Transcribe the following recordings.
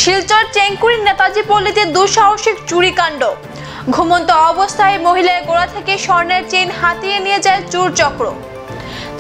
শিলচর চেঙ্কুরির নেতাজি পল্লীতে দুঃসাহসিক চুরিকাণ্ড। ঘুমন্ত অবস্থায় মহিলার গলা থেকে স্বর্ণের চেইন হাতিয়ে নিয়ে যায় চোর চক্র।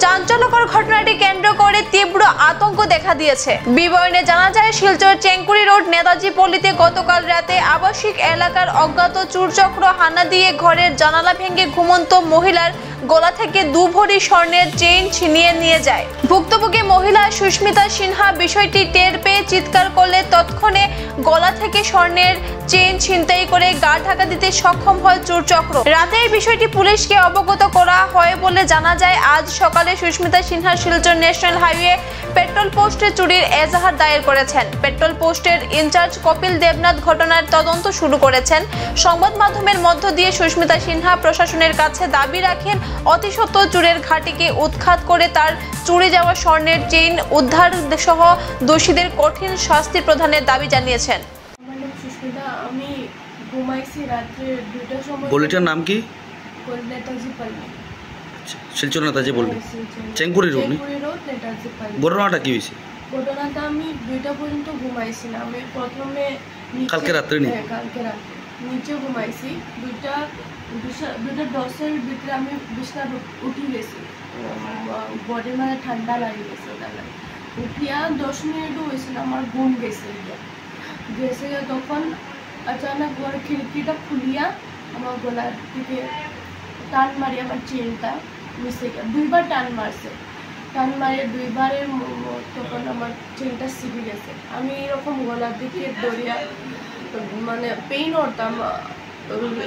চাঞ্চল্যকর ঘটনাটি কেন্দ্র করে তীব্র আতঙ্ক দেখা দিয়েছে। বিবরণে জানা যায়, শিলচর চেঙ্কুরি রোড নেতাজি পল্লীতে গতকাল রাতে আবাসিক এলাকার অজ্ঞাত চোর চক্র হানা দিয়ে ঘরের জানালা ভেঙে ঘুমন্ত মহিলার গলা থেকে 2 ভরি স্বর্ণের চেইন ছিনিয়ে নিয়ে যায়। ভুক্তভোগী মহিলা সুস্মিতা সিনহা বিষয়টি টের পেয়ে চিৎকার করলে তৎক্ষণে গলা থেকে স্বর্ণের চেইন ছিনতাই করে গা ঢাকা দিতে সক্ষম হয় চোর চক্র। রাতে এই বিষয়টি পুলিশকে অবগত করা হয় বলে জানা যায়। আজ সকালে Sushmita Sinha Silchar national highway petrol পোস্টে চুরির এজাহার দায়ের করেছেন। পেট্রোল পোস্টের ইনচার্জ কপিল দেবনাথ ঘটনার তদন্ত শুরু করেছেন। সংবাদ মাধ্যমের মধ্য দিয়ে সুস্মিতা সিনহা প্রশাসনের কাছে দাবি রাখেন অতি সত্বর চুরের ঘাটিকে উৎখাত করে তার চুরি যাওয়া স্বর্ণের চেইন উদ্ধার সহ দোষীদের কঠিন শাস্তি প্রদানের দাবি জানিয়েছেন। আমি ঘুমাইছি রাত্রে 2টার সময়। গলিটার নাম কি? নেতাজি পল্লী। শিলচর নেতাজি পল্লী, চেঙ্কুরি রোড। নেতাজি পল্লী। ঘটনাটা কি হয়েছে? ঘটনাটা আমি 2টা পর্যন্ত ঘুমাইছি না। আমি প্রথমে কালকে রাত্রে নিচে ঘুমাইছি। 2:10 ভিতরে আমি বিছনা উঠি গেছি। বডি মানে ঠান্ডা লাগে গেছে। উঠিয়া 10 মিনিটও হয়েছিল আমার ঘুম গেছে। তখন अचानक ঘর খিড়কিটা খুলিয়া আমার গলার দিকে টান মারি আমার চেনটা মিশে গেল। 2বার টান মারছে। টান মারিয়ে 2বারের তখন আমার চেনটা ছিঁড়ে গেছে। আমি এরকম গলার দিকে দৌড়িয়া মানে পেইন হতাম,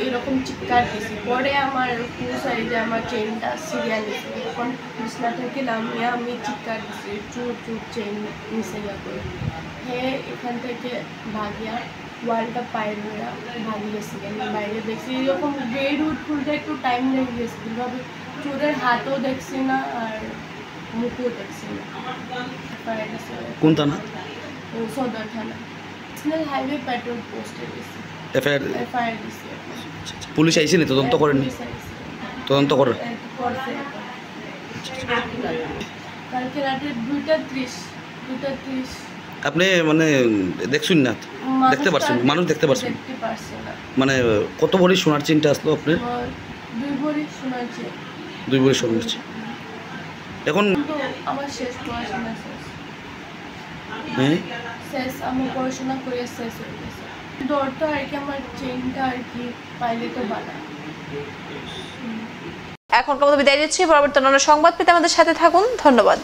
এরকম চিৎকার দিয়েছি। পরে আমার সাইডে আমার চেনটা ছিঁড়িয়া নিয়েছে। তখন বিছনা থেকে নামিয়ে আমি চিৎকার দিয়েছি, চুর চুর চেন মিশে যাবে। হ্যাঁ, এখান থেকে ভাগিয়া ওয়ালটা পায়ের হয়ে ভাঙি গেছি। আমি বাইরে দেখছি এরকম গেট খুলতে একটু টাইম লেগে গেছে। কীভাবে চোরের হাতও দেখছি না আর মুখও দেখছি না। কোন থানা? সদর থানা, ন্যাশনাল হাইওয়ে পেট্রোল পোস্টে গেছি। এফআইআর দিছি। পুলিশ আইসেনি? তদন্ত করেনি? তদন্ত করে কালকে রাতে 2:30 আপনি মানে দেখছেন না? দেখতে পারছেন? মানুষ দেখতে পারছেন? মানে কত ভরি সোনার চেনটা আসলো আপনার? 2 ভরি সোনার চেন। 2 ভরি সোনার চেন। এখন আমার শেষ পড়াশোনা শেষ। হ্যাঁ, শেষ। আমি পড়াশোনা করে শেষ হয়ে গেছে। ডরটা আর কি আমার চেনটা আর কি পাইলে তো বানা। এখনকার মতো বিদায় দিচ্ছি। পরবর্তী অন্য সংবাদ পেতে আমাদের সাথে থাকুন। ধন্যবাদ।